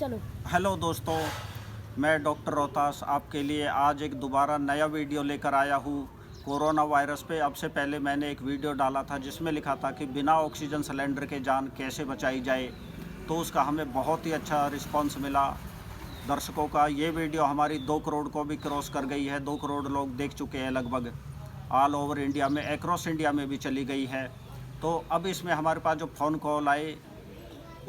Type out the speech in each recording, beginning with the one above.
चलो। हेलो दोस्तों, मैं डॉक्टर रोहतास आपके लिए आज एक दोबारा नया वीडियो लेकर आया हूँ कोरोना वायरस पे। अब से पहले मैंने एक वीडियो डाला था जिसमें लिखा था कि बिना ऑक्सीजन सिलेंडर के जान कैसे बचाई जाए, तो उसका हमें बहुत ही अच्छा रिस्पांस मिला दर्शकों का। ये वीडियो हमारी 2 करोड़ को भी क्रॉस कर गई है। 2 करोड़ लोग देख चुके हैं लगभग, ऑल ओवर इंडिया में, अक्रॉस इंडिया में भी चली गई है। तो अब इसमें हमारे पास जो फ़ोन कॉल आए,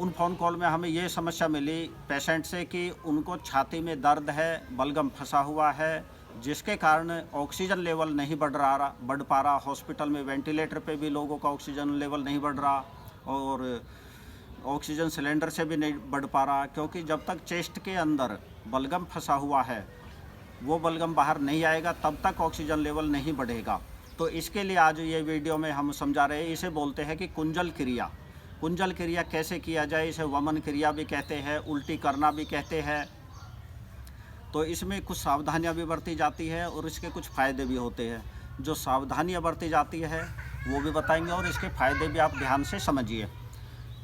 उन फ़ोन कॉल में हमें ये समस्या मिली पेशेंट से कि उनको छाती में दर्द है, बलगम फंसा हुआ है, जिसके कारण ऑक्सीजन लेवल नहीं बढ़ पा रहा। हॉस्पिटल में वेंटिलेटर पे भी लोगों का ऑक्सीजन लेवल नहीं बढ़ रहा और ऑक्सीजन सिलेंडर से भी नहीं बढ़ पा रहा, क्योंकि जब तक चेस्ट के अंदर बलगम फंसा हुआ है, वो बलगम बाहर नहीं आएगा, तब तक ऑक्सीजन लेवल नहीं बढ़ेगा। तो इसके लिए आज ये वीडियो में हम समझा रहे हैं। इसे बोलते हैं कि कुंजल क्रिया। कुंजल क्रिया कैसे किया जाए, इसे वमन क्रिया भी कहते हैं, उल्टी करना भी कहते हैं। तो इसमें कुछ सावधानियां भी बरती जाती है और इसके कुछ फ़ायदे भी होते हैं। जो सावधानियां बरती जाती है वो भी बताएंगे और इसके फ़ायदे भी आप ध्यान से समझिए।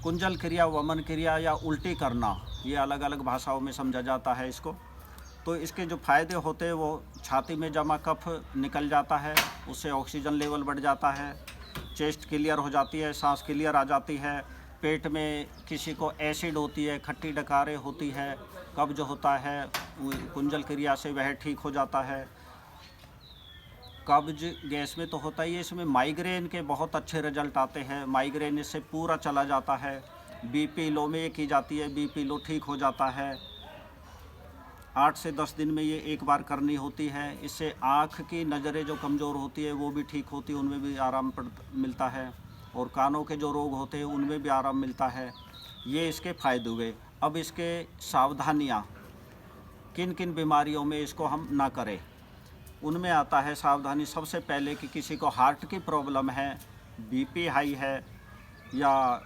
कुंजल क्रिया, वमन क्रिया या उल्टी करना, ये अलग अलग भाषाओं में समझा जाता है इसको। तो इसके जो फ़ायदे होते हैं वो छाती में जमा कफ निकल जाता है, उससे ऑक्सीजन लेवल बढ़ जाता है, चेस्ट क्लियर हो जाती है, सांस क्लियर आ जाती है, पेट में किसी को एसिड होती है, खट्टी डकारें होती है, कब्ज होता है, कुंजल क्रिया से वह ठीक हो जाता है। कब्ज गैस में तो होता ही है, इसमें माइग्रेन के बहुत अच्छे रिजल्ट आते हैं। माइग्रेन इससे पूरा चला जाता है। बीपी लो में ये की जाती है, बीपी लो ठीक हो जाता है। 8 से 10 दिन में ये एक बार करनी होती है। इससे आँख की नज़रें जो कमज़ोर होती है वो भी ठीक होती है, उनमें भी आराम मिलता है, और कानों के जो रोग होते हैं उनमें भी आराम मिलता है। ये इसके फ़ायदे हुए। अब इसके सावधानियाँ, किन किन बीमारियों में इसको हम ना करें, उनमें आता है सावधानी। सबसे पहले कि किसी को हार्ट की प्रॉब्लम है, बीपी हाई है, या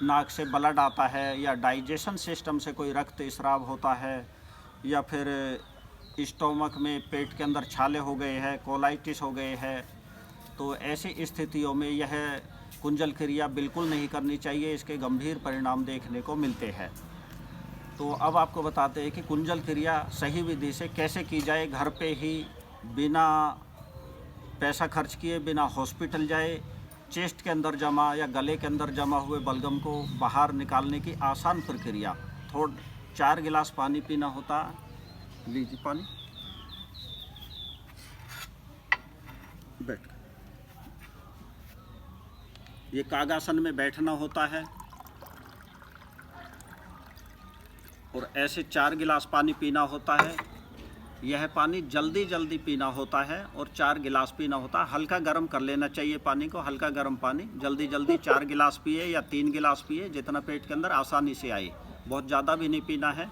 नाक से ब्लड आता है, या डाइजेशन सिस्टम से कोई रक्त स्राव होता है, या फिर स्टोमक में पेट के अंदर छाले हो गए हैं, कोलाइटिस हो गए हैं, तो ऐसी स्थितियों में यह कुंजल क्रिया बिल्कुल नहीं करनी चाहिए। इसके गंभीर परिणाम देखने को मिलते हैं। तो अब आपको बताते हैं कि कुंजल क्रिया सही विधि से कैसे की जाए, घर पे ही, बिना पैसा खर्च किए, बिना हॉस्पिटल जाए। चेस्ट के अंदर जमा या गले के अंदर जमा हुए बलगम को बाहर निकालने की आसान प्रक्रिया। 4 गिलास पानी पीना होता। लीजिए पानी, बैठ। ये कागासन में बैठना होता है और ऐसे 4 गिलास पानी पीना होता है। यह पानी जल्दी पीना होता है और 4 गिलास पीना होता है। हल्का गर्म कर लेना चाहिए पानी को, हल्का गर्म पानी। जल्दी 4 गिलास पिए या 3 गिलास पिए, जितना पेट के अंदर आसानी से आए। बहुत ज़्यादा भी नहीं पीना है।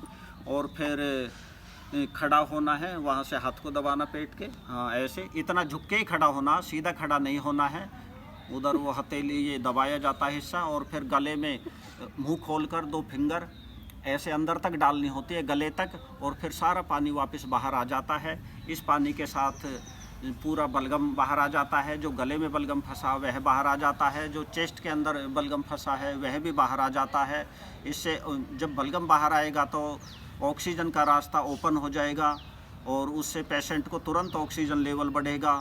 और फिर खड़ा होना है, वहाँ से हाथ को दबाना पेट के, हाँ ऐसे, इतना झुक के ही खड़ा होना, सीधा खड़ा नहीं होना है। उधर वो हथेली ये दबाया जाता है हिस्सा, और फिर गले में मुंह खोलकर 2 फिंगर ऐसे अंदर तक डालनी होती है, गले तक, और फिर सारा पानी वापस बाहर आ जाता है। इस पानी के साथ पूरा बलगम बाहर आ जाता है। जो गले में बलगम फंसा वह बाहर आ जाता है, जो चेस्ट के अंदर बलगम फंसा है वह भी बाहर आ जाता है। इससे जब बलगम बाहर आएगा तो ऑक्सीजन का रास्ता ओपन हो जाएगा और उससे पेशेंट को तुरंत ऑक्सीजन लेवल बढ़ेगा।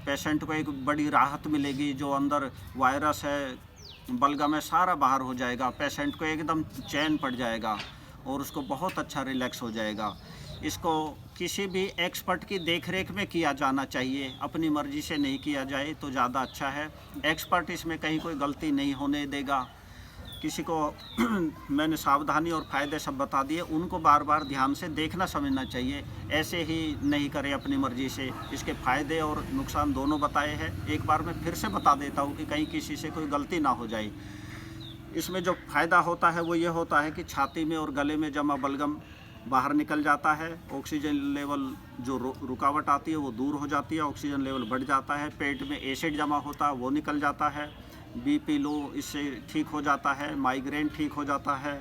पेशेंट को एक बड़ी राहत मिलेगी। जो अंदर वायरस है, बलगम है, सारा बाहर हो जाएगा। पेशेंट को एकदम चैन पड़ जाएगा और उसको बहुत अच्छा रिलैक्स हो जाएगा। इसको किसी भी एक्सपर्ट की देखरेख में किया जाना चाहिए, अपनी मर्ज़ी से नहीं किया जाए तो ज़्यादा अच्छा है। एक्सपर्ट इसमें कहीं कोई गलती नहीं होने देगा। किसी को मैंने सावधानी और फ़ायदे सब बता दिए, उनको बार बार ध्यान से देखना समझना चाहिए। ऐसे ही नहीं करें अपनी मर्ज़ी से। इसके फ़ायदे और नुकसान दोनों बताए हैं। एक बार मैं फिर से बता देता हूँ कि कहीं किसी से कोई गलती ना हो जाए। इसमें जो फ़ायदा होता है वो ये होता है कि छाती में और गले में जमा बलगम बाहर निकल जाता है। ऑक्सीजन लेवल जो रुकावट आती है वो दूर हो जाती है, ऑक्सीजन लेवल बढ़ जाता है। पेट में एसिड जमा होता है वो निकल जाता है। बीपी लो इससे ठीक हो जाता है। माइग्रेन ठीक हो जाता है।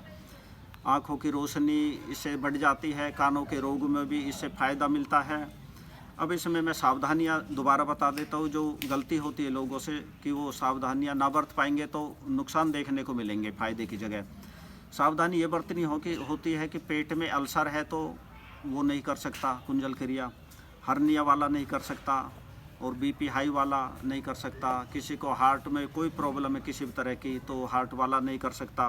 आँखों की रोशनी इससे बढ़ जाती है। कानों के रोग में भी इससे फ़ायदा मिलता है। अब इसमें मैं सावधानियां दोबारा बता देता हूँ। जो गलती होती है लोगों से कि वो सावधानियां ना बरत पाएंगे तो नुकसान देखने को मिलेंगे फ़ायदे की जगह। सावधानी ये बरतनी होती है कि पेट में अल्सर है तो वो नहीं कर सकता कुंजल क्रिया, हर्निया वाला नहीं कर सकता, और बीपी हाई वाला नहीं कर सकता, किसी को हार्ट में कोई प्रॉब्लम है किसी भी तरह की तो हार्ट वाला नहीं कर सकता,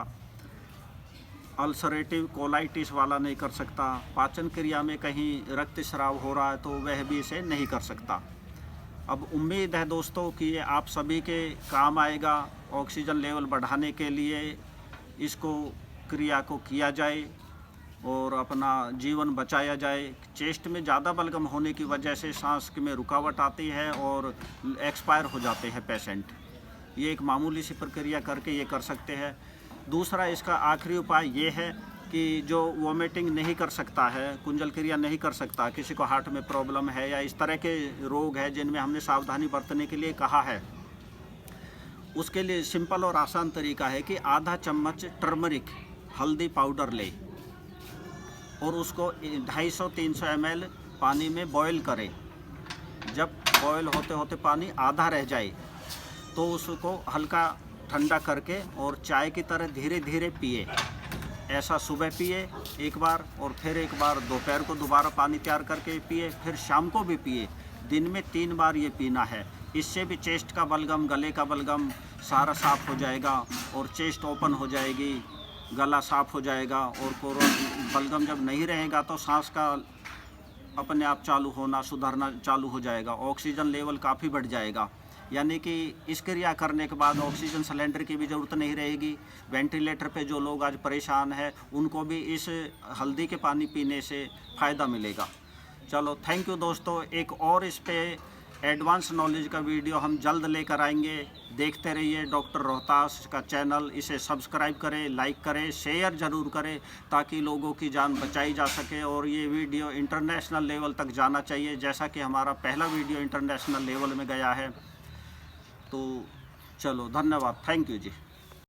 अल्सरेटिव कोलाइटिस वाला नहीं कर सकता, पाचन क्रिया में कहीं रक्त स्राव हो रहा है तो वह भी इसे नहीं कर सकता। अब उम्मीद है दोस्तों कि ये आप सभी के काम आएगा। ऑक्सीजन लेवल बढ़ाने के लिए इसको क्रिया को किया जाए और अपना जीवन बचाया जाए। चेस्ट में ज़्यादा बलगम होने की वजह से सांस में रुकावट आती है और एक्सपायर हो जाते हैं पेशेंट। ये एक मामूली सी प्रक्रिया करके ये कर सकते हैं। दूसरा इसका आखिरी उपाय ये है कि जो वोमिटिंग नहीं कर सकता है, कुंजल क्रिया नहीं कर सकता, किसी को हार्ट में प्रॉब्लम है या इस तरह के रोग है जिनमें हमने सावधानी बरतने के लिए कहा है, उसके लिए सिंपल और आसान तरीका है कि आधा चम्मच टर्मरिक हल्दी पाउडर ले और उसको 250-300 ml पानी में बॉईल करें। जब बॉईल होते होते पानी आधा रह जाए तो उसको हल्का ठंडा करके और चाय की तरह धीरे धीरे पिए। ऐसा सुबह पिए एक बार और फिर एक बार दोपहर को दोबारा पानी तैयार करके पिए, फिर शाम को भी पिए। दिन में 3 बार ये पीना है। इससे भी चेस्ट का बलगम, गले का बलगम सारा साफ़ हो जाएगा और चेस्ट ओपन हो जाएगी, गला साफ़ हो जाएगा। और बलगम जब नहीं रहेगा तो सांस का अपने आप चालू होना, सुधरना चालू हो जाएगा। ऑक्सीजन लेवल काफ़ी बढ़ जाएगा, यानी कि इस क्रिया करने के बाद ऑक्सीजन सिलेंडर की भी ज़रूरत नहीं रहेगी। वेंटिलेटर पे जो लोग आज परेशान हैं उनको भी इस हल्दी के पानी पीने से फ़ायदा मिलेगा। चलो थैंक यू दोस्तों। एक और इस पे एडवांस नॉलेज का वीडियो हम जल्द लेकर आएंगे। देखते रहिए डॉक्टर रोहतास का चैनल। इसे सब्सक्राइब करें, लाइक करें, शेयर ज़रूर करें ताकि लोगों की जान बचाई जा सके और ये वीडियो इंटरनेशनल लेवल तक जाना चाहिए, जैसा कि हमारा पहला वीडियो इंटरनेशनल लेवल में गया है। तो चलो धन्यवाद, थैंक यू जी।